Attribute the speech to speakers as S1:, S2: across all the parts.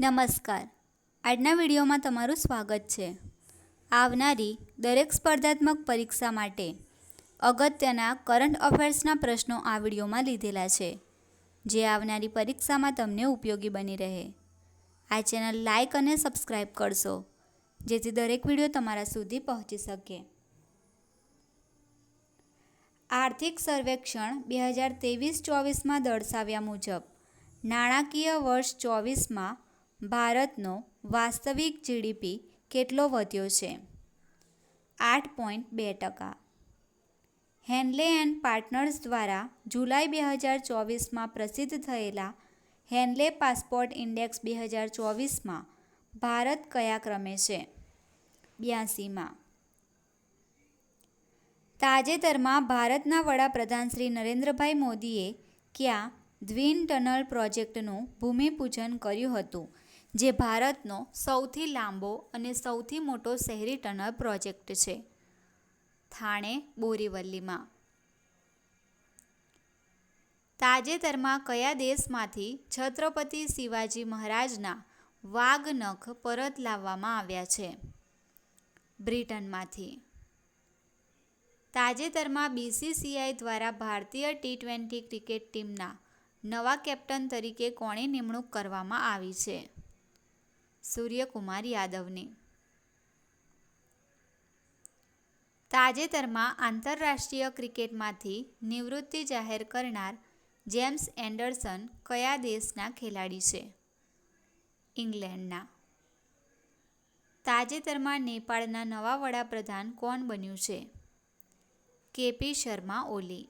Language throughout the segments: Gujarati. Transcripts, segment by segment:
S1: નમસ્કાર. આજના વિડીયોમાં તમારું સ્વાગત છે. આવનારી દરેક સ્પર્ધાત્મક પરીક્ષા માટે અગત્યના કરંટ અફેર્સના પ્રશ્નો આ વિડીયોમાં લીધેલા છે, જે આવનારી પરીક્ષામાં તમને ઉપયોગી બની રહે. આ ચેનલ લાઇક અને સબસ્ક્રાઈબ કરશો, જેથી દરેક વિડીયો તમારા સુધી પહોંચી શકે. આર્થિક સર્વેક્ષણ 2023-24માં દર્શાવ્યા મુજબ નાણાકીય વર્ષ 24માં ભારતનો વાસ્તવિક જીડીપી કેટલો વધ્યો છે? 8.2%. હેન્લે એન્ડ પાર્ટનર્સ દ્વારા જુલાઈ 2024માં પ્રસિદ્ધ થયેલા હેન્લે પાસપોર્ટ ઇન્ડેક્સ 2024માં ભારત કયા ક્રમે છે? 82માં. તાજેતરમાં ભારતના વડાપ્રધાન શ્રી નરેન્દ્રભાઈ મોદીએ કયા દ્વિન ટનલ પ્રોજેક્ટનું ભૂમિપૂજન કર્યું હતું, જે ભારતનો સૌથી લાંબો અને સૌથી મોટો શહેરી ટનલ પ્રોજેક્ટ છે? થાણે-બોરીવલીમાં. તાજેતરમાં કયા દેશમાંથી છત્રપતિ શિવાજી મહારાજના વાઘ નખ પરત લાવવામાં આવ્યા છે? બ્રિટનમાંથી. તાજેતરમાં બીસીસીઆઈ દ્વારા ભારતીય ટી20 ક્રિકેટ ટીમના નવા કેપ્ટન તરીકે કોની નિમણૂક કરવામાં આવી છે? સૂર્યકુમાર યાદવની. તાજેતરમાં આંતરરાષ્ટ્રીય ક્રિકેટમાંથી નિવૃત્તિ જાહેર કરનાર જેમ્સ એન્ડરસન કયા દેશના ખેલાડી છે? ઇંગ્લેન્ડના. તાજેતરમાં નેપાળના નવા વડાપ્રધાન કોણ બન્યું છે? KP Sharma Oli.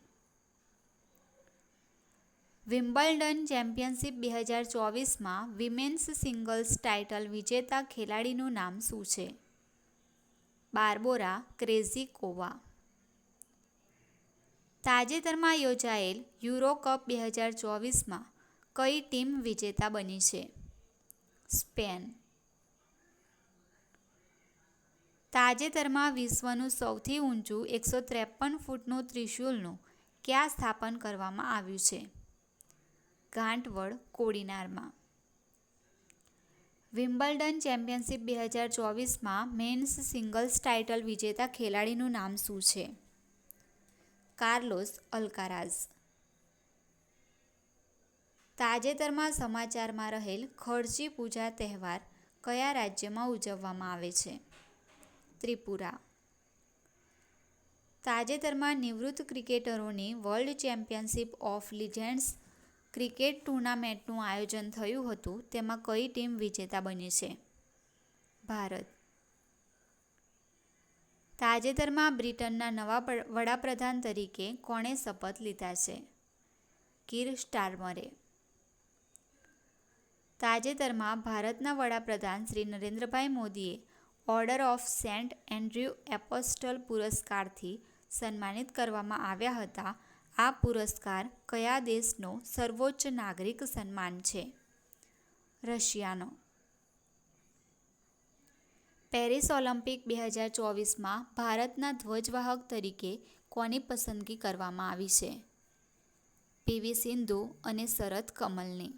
S1: Wimbledon championship 2024માં વિમેન્સ સિંગલ્સ ટાઇટલ વિજેતા ખેલાડીનું નામ શું છે? બાર્બોરા ક્રેઝિકોવા. તાજેતરમાં યોજાયેલ યુરો કપ 2024માં કઈ ટીમ વિજેતા બની છે? સ્પેન. તાજેતરમાં વિશ્વનું સૌથી ઊંચું 153 ફૂટનું ત્રિશૂલનું ક્યાં સ્થાપન કરવામાં આવ્યું છે? ગાંઠવડ, કોડીનારમાં. વિમ્બલ્ડન ચેમ્પિયનશિપ 2024માં મેન્સ સિંગલ્સ ટાઇટલ વિજેતા ખેલાડીનું નામ શું છે? Carlos Alcaraz. તાજેતરમાં સમાચારમાં રહેલ ખર્ચી પૂજા તહેવાર કયા રાજ્યમાં ઉજવવામાં આવે છે? ત્રિપુરા. તાજેતરમાં નિવૃત્ત ક્રિકેટરોની વર્લ્ડ ચેમ્પિયનશિપ ઓફ લીજેન્ડ્સ ક્રિકેટ ટૂર્નામેન્ટનું આયોજન થયું હતું, તેમાં કઈ ટીમ વિજેતા બની છે? ભારત. તાજેતરમાં બ્રિટનના નવા વડાપ્રધાન તરીકે કોણે શપથ લીધા છે? કીર સ્ટારમરે. તાજેતરમાં ભારતના વડાપ્રધાન શ્રી નરેન્દ્રભાઈ મોદીએ ઓર્ડર ઓફ સેન્ટ એન્ડ્રયુ એપોસ્ટલ પુરસ્કારથી સન્માનિત કરવામાં આવ્યા હતા. આ પુરસ્કાર કયા દેશનો સર્વોચ્ચ નાગરિક સન્માન છે? રશિયાનો. પેરિસ ઓલિમ્પિક 2024માં ભારતના ધ્વજવાહક તરીકે કોની પસંદગી કરવામાં આવી છે? પીવી સિંધુ અને શરત કમલની.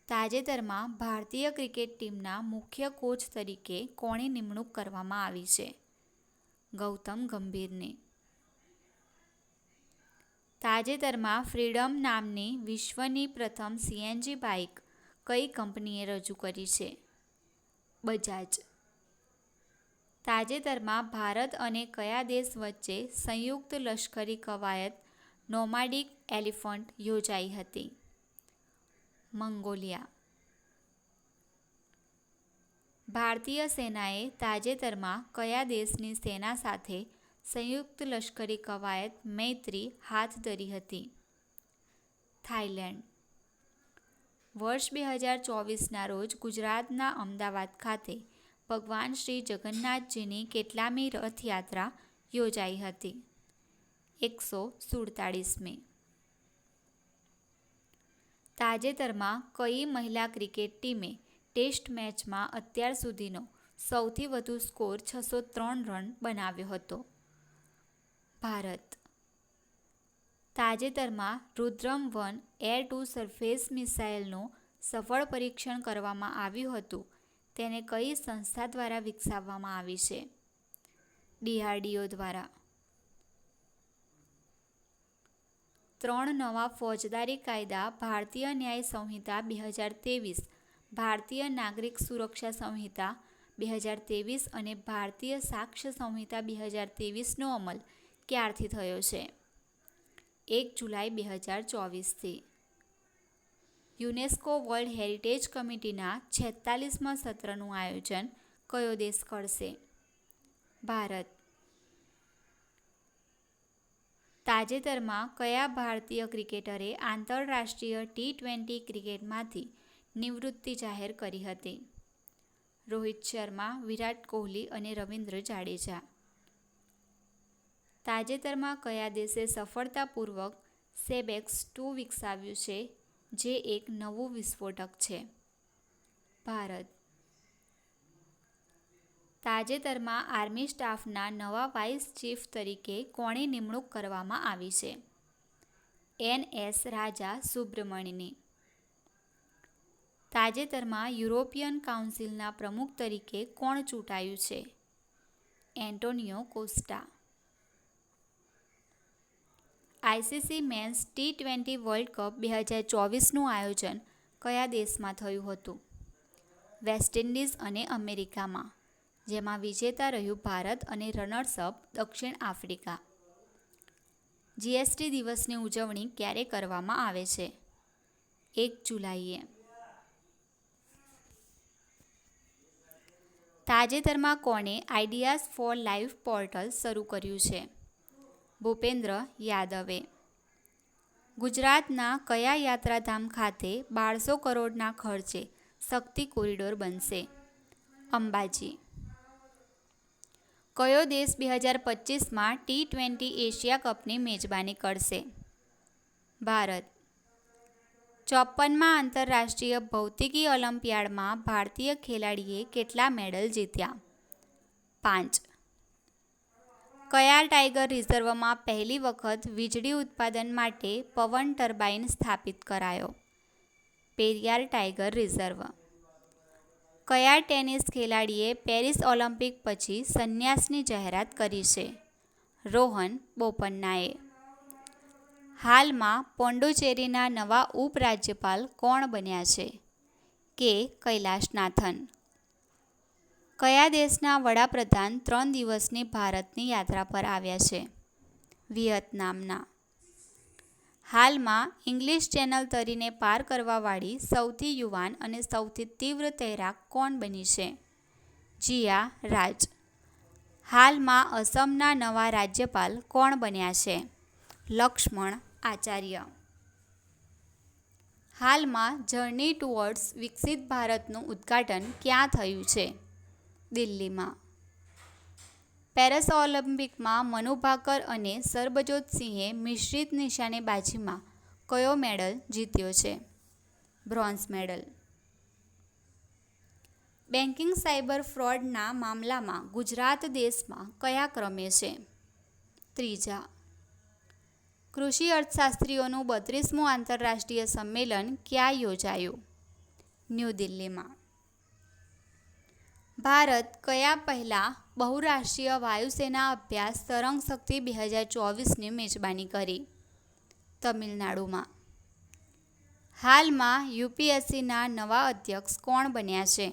S1: તાજેતરમાં ભારતીય ક્રિકેટ ટીમના મુખ્ય કોચ તરીકે કોની નિમણૂક કરવામાં આવી છે? ગૌતમ ગંભીરની. તાજેતરમાં ફ્રીડમ નામની વિશ્વની પ્રથમ સીએનજી બાઇક કઈ કંપનીએ રજૂ કરી છે? બજાજ. તાજેતરમાં ભારત અને કયા દેશ વચ્ચે સંયુક્ત લશ્કરી કવાયત નોમાડિક એલિફન્ટ યોજાઈ હતી? મંગોલિયા. ભારતીય સેનાએ તાજેતરમાં કયા દેશની સેના સાથે સંયુક્ત લશ્કરી કવાયત મૈત્રી હાથ ધરી હતી? થાઈલેન્ડ. વર્ષ 2024ના રોજ ગુજરાતના અમદાવાદ ખાતે ભગવાન શ્રી જગન્નાથજીની કેટલામી રથયાત્રા યોજાઈ હતી? 147મી. તાજેતરમાં કઈ મહિલા ક્રિકેટ ટીમે ટેસ્ટ મેચમાં અત્યાર સુધીનો સૌથી વધુ સ્કોર 603 રન બનાવ્યો હતો? ભારત. તાજેતરમાં રુદ્રમ-1 એર ટુ સરફેસ મિસાઇલનું સફળ પરીક્ષણ કરવામાં આવ્યું હતું તેને કઈ સંસ્થા દ્વારા વિકસાવવામાં આવી છે? DRDO દ્વારા. 3 નવા ફોજદારી કાયદા ભારતીય ન્યાય સંહિતા 2023, ભારતીય નાગરિક સુરક્ષા સંહિતા 2023 અને ભારતીય સાક્ષ્ય સંહિતા 2023નો અમલ ક્યારથી થયો છે? 1 જુલાઈ 2024થી. યુનેસ્કો વર્લ્ડ હેરિટેજ કમિટીના 46મા સત્રનું આયોજન કયો દેશ કરશે? ભારત. તાજેતરમાં કયા ભારતીય ક્રિકેટરે આંતરરાષ્ટ્રીય T20 ક્રિકેટમાંથી નિવૃત્તિ જાહેર કરી હતી? રોહિત શર્મા, વિરાટ કોહલી અને રવિન્દ્ર જાડેજા. તાજેતરમાં કયા દેશે સફળતાપૂર્વક સેબેક્સ 2 વિકસાવ્યું છે, જે એક નવું વિસ્ફોટક છે? ભારત. તાજેતરમાં આર્મી સ્ટાફના નવા વાઇસ ચીફ તરીકે કોની નિમણૂક કરવામાં આવી છે? NS રાજા સુબ્રમણ્યની. તાજેતરમાં યુરોપિયન કાઉન્સિલના પ્રમુખ તરીકે કોણ ચૂંટાયું છે? Antonio Costa. ICC men's T20 world cup 2024નું આયોજન કયા દેશમાં થયું હતું? વેસ્ટ ઇન્ડિઝ અને અમેરિકામાં, જેમાં વિજેતા રહ્યું ભારત અને રનર્સઅપ દક્ષિણ આફ્રિકા. GST દિવસની ઉજવણી ક્યારે કરવામાં આવે છે? 1 જુલાઈએ. તાજેતરમાં કોણે આઈડિયાઝ ફોર લાઈફ પોર્ટલ શરૂ કર્યું છે? ભૂપેન્દ્ર યાદવે. ગુજરાતના કયા યાત્રાધામ ખાતે 1200 કરોડના ખર્ચે શક્તિ કોરિડોર બનશે? અંબાજી. કયો દેશ 2025માં T20 એશિયા કપની મેજબાની કરશે? ભારત. 54મા આંતરરાષ્ટ્રીય ભૌતિકી ઓલિમ્પિયાડમાં ભારતીય ખેલાડીએ કેટલા મેડલ જીત્યા? 5. કયા ટાઈગર રિઝર્વમાં પહેલી વખત વીજળી ઉત્પાદન માટે પવન ટર્બાઇન સ્થાપિત કરાયો? Periyar tiger reserve. કયા ટેનિસ ખેલાડીએ પેરિસ ઓલિમ્પિક પછી સંન્યાસની જાહેરાત કરી છે? રોહન બોપન્નાએ. હાલમાં પોંડુચેરીના નવા ઉપરાજ્યપાલ કોણ બન્યા છે? કે કૈલાશનાથન. કયા દેશના વડાપ્રધાન 3 દિવસની ભારતની યાત્રા પર આવ્યા છે? વિયેતનામના. હાલમાં ઇંગ્લિશ ચેનલ તરીને પાર કરવાવાળી સૌથી યુવાન અને સૌથી તીવ્ર તૈરાક કોણ બની છે? જિયા રાજ. હાલમાં અસમના નવા રાજ્યપાલ કોણ બન્યા છે? લક્ષ્મણ આચાર્ય. હાલમાં જર્ની ટુવર્ડ્સ વિકસિત ભારતનું ઉદ્ઘાટન ક્યાં થયું છે? દિલ્હીમાં. પેરિસ ઓલિમ્પિકમાં મનુ ભાકર અને સરબજોત સિંહે મિશ્રિત નિશાનેબાજીમાં કયો મેડલ જીત્યો છે? Bronze medal. બેન્કિંગ સાયબર ફ્રોડના મામલામાં ગુજરાત દેશમાં કયા ક્રમે છે? 3જા. કૃષિ અર્થશાસ્ત્રીઓનું 32મું આંતરરાષ્ટ્રીય સંમેલન ક્યાં યોજાયું? ન્યૂ દિલ્હીમાં. ભારત કયા પહેલા બહુરાષ્ટ્રીય વાયુસેના અભ્યાસ તરંગ શક્તિ 2024ની મેજબાની કરી? તમિલનાડુમાં. હાલમાં UPSCના નવા અધ્યક્ષ કોણ બન્યા છે?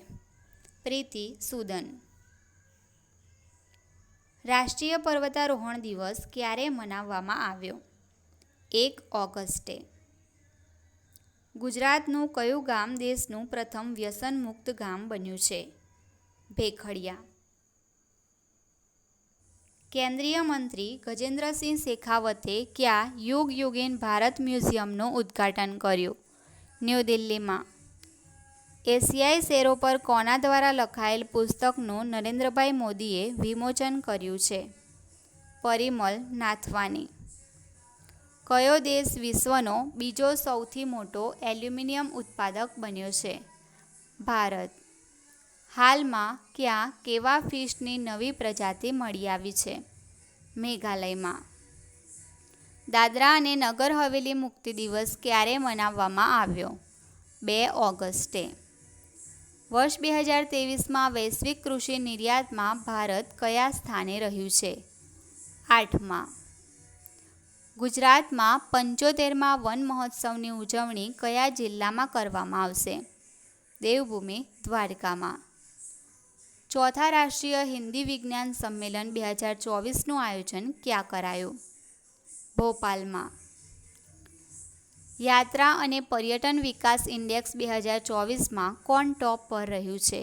S1: પ્રીતિ સૂદન. રાષ્ટ્રીય પર્વતારોહણ દિવસ ક્યારે મનાવવામાં આવ્યો? 1 ઓગસ્ટે. ગુજરાતનું કયું ગામ દેશનું પ્રથમ વ્યસન મુક્ત ગામ બન્યું છે? ભેખડિયા. કેન્દ્રીય મંત્રી ગજેન્દ્રસિંહ શેખાવતે ક્યાં યુગ યુગીન ભારત મ્યુઝિયમનું ઉદ્ઘાટન કર્યું? ન્યૂ દિલ્હીમાં. એશિયાઈ શેરો પર કોના દ્વારા લખાયેલ પુસ્તકનું નરેન્દ્રભાઈ મોદીએ વિમોચન કર્યું છે? પરિમલ નાથવાની. કયો દેશ વિશ્વનો બીજો સૌથી મોટો એલ્યુમિનિયમ ઉત્પાદક બન્યો છે? ભારત. હાલમાં ક્યાં કેવા ફિશની નવી પ્રજાતિ મળી આવી છે? મેઘાલયમાં. દાદરા અને નગર હવેલી મુક્તિ દિવસ ક્યારે મનાવવામાં આવ્યો? 2 ઓગસ્ટે. વર્ષ 2023માં વૈશ્વિક કૃષિ નિર્યાતમાં ભારત કયા સ્થાને રહ્યું છે? 8માં. ગુજરાતમાં 75મા વન મહોત્સવની ઉજવણી કયા જિલ્લામાં કરવામાં આવશે? દેવભૂમિ દ્વારકામાં. ચોથા રાષ્ટ્રીય હિન્દી વિજ્ઞાન સંમેલન 2024નું આયોજન ક્યાં કરાયું? ભોપાલમાં. યાત્રા અને પર્યટન વિકાસ ઇન્ડેક્સ 2024માં કોણ ટોપ પર રહ્યું છે?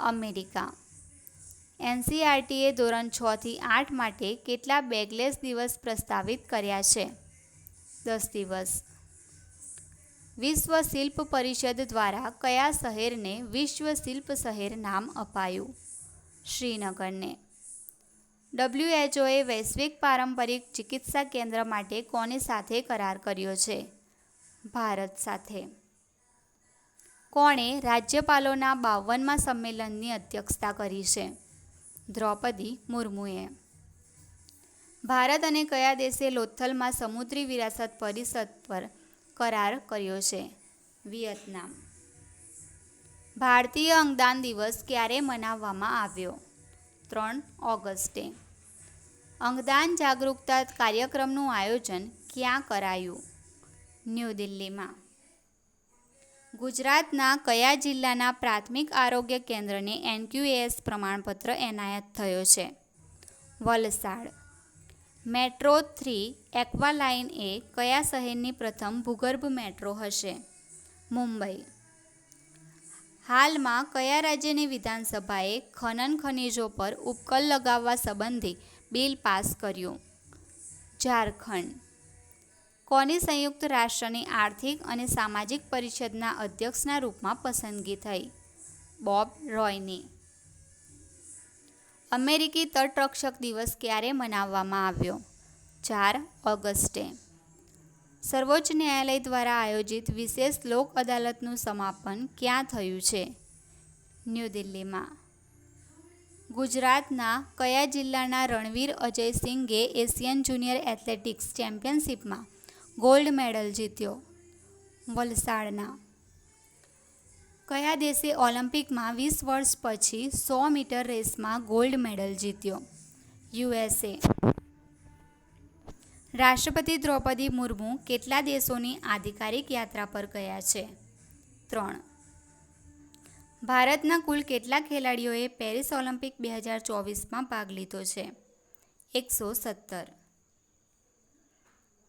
S1: અમેરિકા. એનસીઈઆરટીએ ધોરણ 6 થી 8 માટે કેટલા બેગલેસ દિવસ પ્રસ્તાવિત કર્યા છે? 10 દિવસ. વિશ્વ શિલ્પ પરિષદ દ્વારા કયા શહેરને વિશ્વ શિલ્પ શહેર નામ અપાયું? શ્રીનગરને. WHOએ વૈશ્વિક પારંપરિક ચિકિત્સા કેન્દ્ર માટે કોની સાથે કરાર કર્યો છે? ભારત સાથે. કોણે રાજ્યપાલોના 52મા સંમેલનની અધ્યક્ષતા કરી છે? દ્રૌપદી મુર્મુએ. ભારત અને કયા દેશે લોથલમાં સમુદ્રી વિરાસત પરિષદ પર કરાર કર્યો છે? વિયેતનામ. ભારતીય અંગદાન દિવસ ક્યારે મનાવવામાં આવ્યો? 3 ઓગસ્ટે. અંગદાન જાગરૂકતા કાર્યક્રમનું આયોજન ક્યાં કરાયું? ન્યૂ દિલ્હીમાં. ગુજરાતના કયા જિલ્લાના પ્રાથમિક આરોગ્ય કેન્દ્રને NQAS પ્રમાણપત્ર એનાયત થયો છે? વલસાડ. મેટ્રો 3 એક્વાલાઇન એ કયા શહેરની પ્રથમ ભૂગર્ભ મેટ્રો હશે? મુંબઈ. હાલમાં કયા રાજ્યની વિધાનસભાએ ખનન ખનીજો પર ઉપકર લગાવવા સંબંધી બિલ પાસ કર્યું? ઝારખંડ. કોની સંયુક્ત રાષ્ટ્રની આર્થિક અને સામાજિક પરિષદના અધ્યક્ષના રૂપમાં પસંદગી થઈ? બોબ રોયની. અમેરિકી તટરક્ષક દિવસ ક્યારે મનાવવામાં આવ્યો? 4 ઓગસ્ટે. સર્વોચ્ચ ન્યાયાલય દ્વારા આયોજિત વિશેષ લોક અદાલતનું સમાપન ક્યાં થયું છે? ન્યૂ દિલ્હીમાં. ગુજરાતના કયા જિલ્લાના રણવીર અજયસિંગે એશિયન જુનિયર એથ્લેટિક્સ ચેમ્પિયનશિપમાં ગોલ્ડ મેડલ જીત્યો? વલસાડના. કયા દેશે ઓલિમ્પિકમાં 20 વર્ષ પછી 100 મીટર રેસમાં ગોલ્ડ મેડલ જીત્યો? USA. રાષ્ટ્રપતિ દ્રૌપદી મુર્મુ કેટલા દેશોની આધિકારિક યાત્રા પર ગયા છે? 3. ભારતના કુલ કેટલા ખેલાડીઓએ પેરિસ ઓલિમ્પિક 2024માં ભાગ લીધો છે? 117.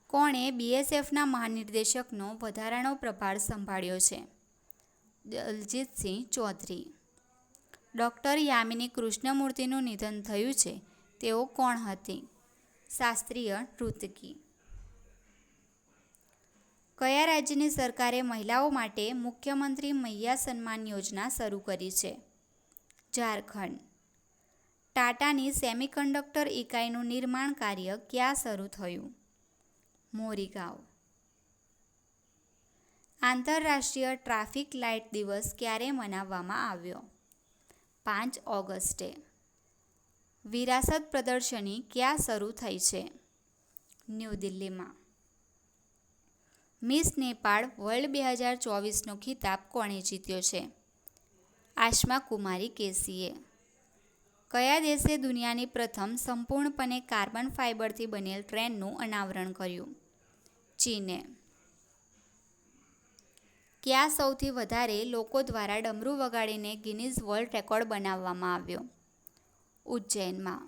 S1: કોણે BSFના મહાનિર્દેશકનો વધારાનો પ્રભાર સંભાળ્યો છે? દલજીતસિંહ ચૌધરી. ડૉક્ટર યામિની કૃષ્ણમૂર્તિનું નિધન થયું છે, તેઓ કોણ હતી? શાસ્ત્રીય નૃત્યકી. કયા રાજ્યની સરકારે મહિલાઓ માટે મુખ્યમંત્રી મૈયા સન્માન યોજના શરૂ કરી છે? ઝારખંડ. ટાટાની સેમિકન્ડક્ટર ઇકાઈનું નિર્માણ કાર્ય ક્યાં શરૂ થયું? મોરીગાંવ. આંતરરાષ્ટ્રીય ટ્રાફિક લાઇટ દિવસ ક્યારે મનાવવામાં આવ્યો? 5 ઓગસ્ટે. વિરાસત પ્રદર્શની ક્યાં શરૂ થઈ છે? ન્યૂ દિલ્હીમાં. મિસ નેપાળ વર્લ્ડ 2024નો ખિતાબ કોણે જીત્યો છે? આશ્મા કુમારી કેસીએ. કયા દેશે દુનિયાની પ્રથમ સંપૂર્ણપણે કાર્બન ફાઇબરથી બનેલ ટ્રેનનું અનાવરણ કર્યું? ચીને. ક્યાં સૌથી વધારે લોકો દ્વારા ડમરૂ વગાડીને ગિનીઝ વર્લ્ડ રેકોર્ડ બનાવવામાં આવ્યો? ઉજ્જૈનમાં.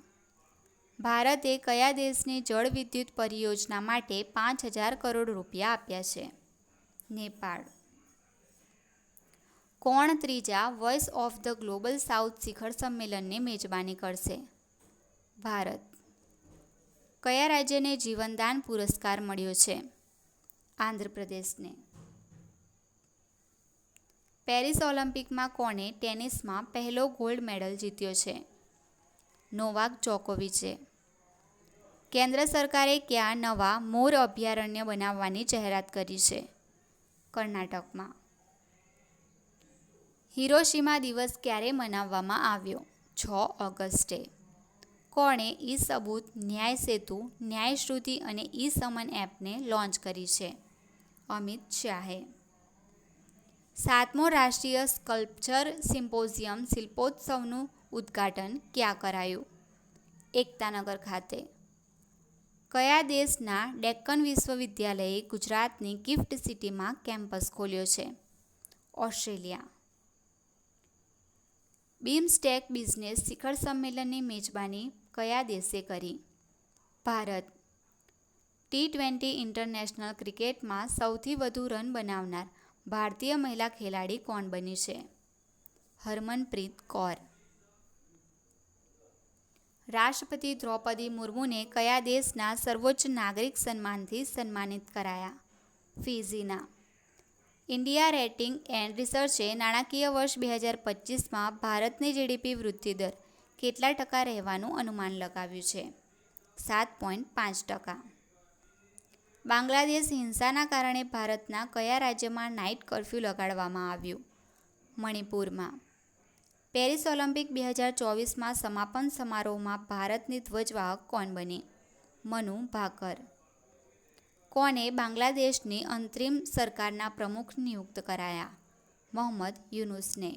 S1: ભારતે કયા દેશની જળ વિદ્યુત પરિયોજના માટે 5,000 કરોડ રૂપિયા આપ્યા છે? નેપાળ. કોણ ત્રીજા voice of the global south શિખર સંમેલનની મેજબાની કરશે? ભારત. કયા રાજ્યને જીવનદાન પુરસ્કાર મળ્યો છે? આંધ્રપ્રદેશને. પેરિસ ઓલિમ્પિકમાં કોણે ટેનિસમાં પહેલો ગોલ્ડ મેડલ જીત્યો છે? નોવાક જોકોવિચે. કેન્દ્ર સરકારે ક્યાં નવા મોર અભયારણ્ય બનાવવાની જાહેરાત કરી છે? કર્ણાટકમાં. હિરોશિમા દિવસ ક્યારે મનાવવામાં આવ્યો? 6 ઓગસ્ટે. કોણે ઈ સબૂત, ન્યાય સેતુ, ન્યાય શ્રુતિ અને ઈ સમન એપને લોન્ચ કરી છે? અમિત શાહે. 7મો રાષ્ટ્રીય સ્કલ્પચર સિમ્પોઝિયમ શિલ્પોત્સવનું ઉદ્ઘાટન ક્યાં કરાયું? એકતાનગર ખાતે. કયા દેશના ડેક્કન વિશ્વવિદ્યાલયે ગુજરાતની ગિફ્ટ સિટીમાં કેમ્પસ ખોલ્યો છે? ઓસ્ટ્રેલિયા. બિમસ્ટેક બિઝનેસ શિખર સંમેલનની મેજબાની કયા દેશે કરી? ભારત. T20 ઇન્ટરનેશનલ ક્રિકેટમાં સૌથી વધુ રન બનાવનાર ભારતીય મહિલા ખેલાડી કોણ બની છે? હરમનપ્રીત કૌર. રાષ્ટ્રપતિ દ્રૌપદી મુર્મુને કયા દેશના સર્વોચ્ચ નાગરિક સન્માનથી સન્માનિત કરાયા? ફિજીના. ઇન્ડિયા રેટિંગ એન્ડ રિસર્ચે નાણાકીય વર્ષ 2025માં ભારતની જીડીપી વૃદ્ધિ દર કેટલા ટકા રહેવાનું અનુમાન લગાવ્યું છે? 7.5%. બાંગ્લાદેશ હિંસાના કારણે ભારતના કયા રાજ્યમાં નાઇટ કર્ફ્યુ લગાડવામાં આવ્યું? મણિપુરમાં. પેરિસ ઓલિમ્પિક 2024માં સમાપન સમારોહમાં ભારતની ધ્વજવાહક કોણ બની? મનુ ભાકર. કોને બાંગ્લાદેશની અંતરિમ સરકારના પ્રમુખ નિયુક્ત કરાયા? મોહમ્મદ યુનુસને.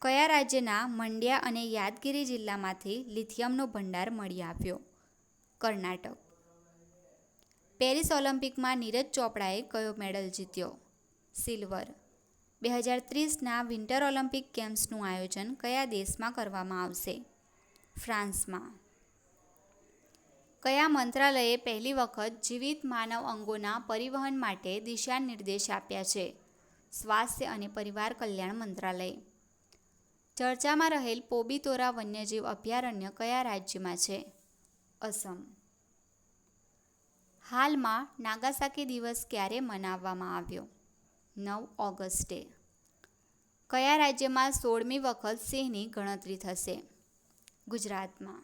S1: કયા રાજ્યના મંડ્યા અને યાદગીરી જિલ્લામાંથી લિથિયમનો ભંડાર મળી આવ્યો? કર્ણાટક. પેરિસ ઓલિમ્પિકમાં નીરજ ચોપડાએ કયો મેડલ જીત્યો? સિલ્વર. 2030ના વિન્ટર ઓલિમ્પિક ગેમ્સનું આયોજન કયા દેશમાં કરવામાં આવશે? ફ્રાન્સમાં. કયા મંત્રાલયે પહેલી વખત જીવિત માનવ અંગોના પરિવહન માટે દિશા નિર્દેશ આપ્યા છે? સ્વાસ્થ્ય અને પરિવાર કલ્યાણ મંત્રાલય. ચર્ચામાં રહેલ પોબીતોરા વન્યજીવ અભયારણ્ય કયા રાજ્યમાં છે? અસમ. હાલમાં નાગાસાકી દિવસ ક્યારે મનાવવામાં આવ્યો? 9 ઓગસ્ટે. કયા રાજ્યમાં 16મી વખત સિંહની ગણતરી થશે? ગુજરાતમાં.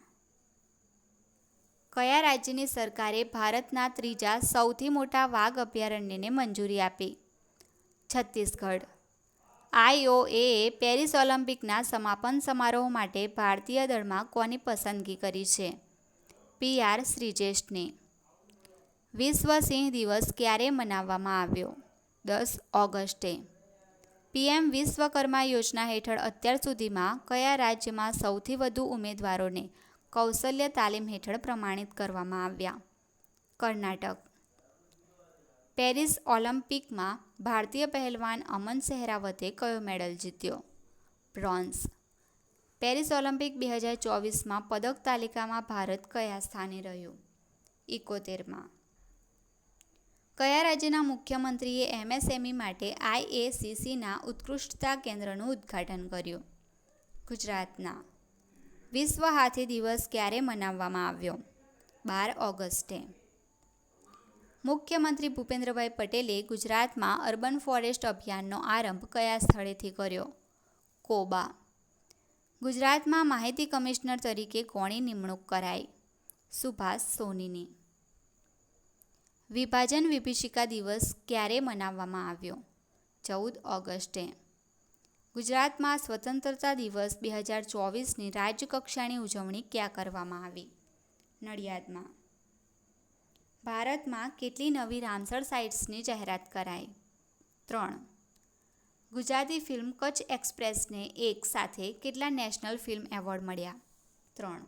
S1: કયા રાજ્યની સરકારે ભારતના ત્રીજા સૌથી મોટા વાઘ અભયારણ્યને મંજૂરી આપી? છત્તીસગઢ. IOAએ પેરિસ ઓલિમ્પિકના સમાપન સમારોહ માટે ભારતીય દળમાં કોની પસંદગી કરી છે? PR શ્રીજેશની. વિશ્વ સિંહ દિવસ ક્યારે મનાવવામાં આવ્યો? 10 ઓગસ્ટે. PM વિશ્વકર્મા યોજના હેઠળ અત્યાર સુધીમાં કયા રાજ્યમાં સૌથી વધુ ઉમેદવારોને કૌશલ્ય તાલીમ હેઠળ પ્રમાણિત કરવામાં આવ્યા? કર્ણાટક. પેરિસ ઓલિમ્પિકમાં ભારતીય પહેલવાન અમન સેહરાવતે કયો મેડલ જીત્યો? બ્રોન્ઝ. પેરિસ ઓલિમ્પિક 2024માં પદક તાલિકામાં ભારત કયા સ્થાને રહ્યું? 71માં. કયા રાજ્યના મુખ્યમંત્રીએ MSME માટે IACCના ઉત્કૃષ્ટતા કેન્દ્રનું ઉદ્ઘાટન કર્યું? ગુજરાતના. વિશ્વ હાથી દિવસ ક્યારે મનાવવામાં આવ્યો? 12 ઓગસ્ટે. મુખ્યમંત્રી ભૂપેન્દ્રભાઈ પટેલે ગુજરાતમાં અર્બન ફોરેસ્ટ અભિયાનનો આરંભ કયા સ્થળેથી કર્યો? કોબા. ગુજરાતમાં માહિતી કમિશનર તરીકે કોની નિમણૂક કરાઈ? સુભાષ સોનીની. વિભાજન વિભીષિકા દિવસ ક્યારે મનાવવામાં આવ્યો? 14 ઓગસ્ટે. ગુજરાતમાં સ્વતંત્રતા દિવસ 2024ની રાજ્યકક્ષાની ઉજવણી ક્યાં કરવામાં આવી? નડિયાદમાં. ભારતમાં કેટલી નવી રામસર સાઇટ્સની જાહેરાત કરાઈ? 3. ગુજરાતી ફિલ્મ કચ્છ એક્સપ્રેસને એક સાથે કેટલા નેશનલ ફિલ્મ એવોર્ડ મળ્યા? 3.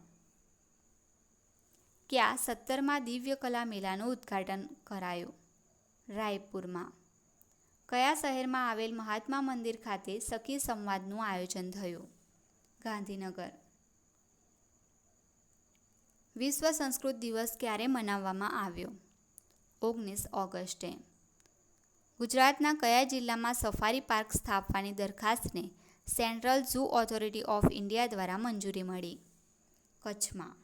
S1: ક્યાં 17મા દિવ્ય કલા મેળાનું ઉદ્ઘાટન કરાયું? રાયપુરમાં. કયા શહેરમાં આવેલ મહાત્મા મંદિર ખાતે સખી સંવાદનું આયોજન થયું? ગાંધીનગર. વિશ્વ સંસ્કૃત દિવસ ક્યારે મનાવવામાં આવ્યો? 19 ઓગસ્ટે. ગુજરાતના કયા જિલ્લામાં સફારી પાર્ક સ્થાપવાની દરખાસ્તને central zoo authority of India દ્વારા મંજૂરી મળી? કચ્છમાં.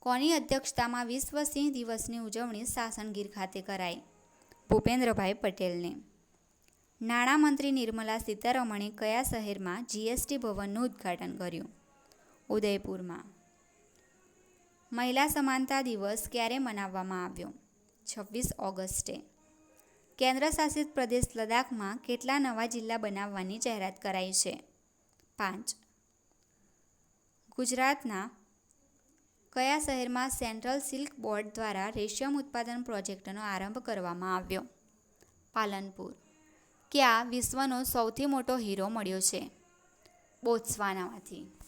S1: કોની અધ્યક્ષતામાં વિશ્વ સિંહ દિવસની ઉજવણી સાસણગીર ખાતે કરાઈ? ભૂપેન્દ્રભાઈ પટેલને. નાણામંત્રી નિર્મલા સીતારમણે કયા શહેરમાં GST ભવનનું ઉદ્ઘાટન કર્યું? ઉદયપુરમાં. મહિલા સમાનતા દિવસ ક્યારે મનાવવામાં આવ્યો? 26 ઓગસ્ટે. કેન્દ્ર શાસિત પ્રદેશ લદ્દાખમાં કેટલા નવા જિલ્લા બનાવવાની જાહેરાત કરાઈ છે? 5. ગુજરાતના કયા શહેરમાં સેન્ટ્રલ સિલ્ક બોર્ડ દ્વારા રેશમ ઉત્પાદન પ્રોજેક્ટનો આરંભ કરવામાં આવ્યો? પાલનપુર. ક્યાં વિશ્વનો સૌથી મોટો હીરો મળ્યો છે? બોત્સવાનામાંથી.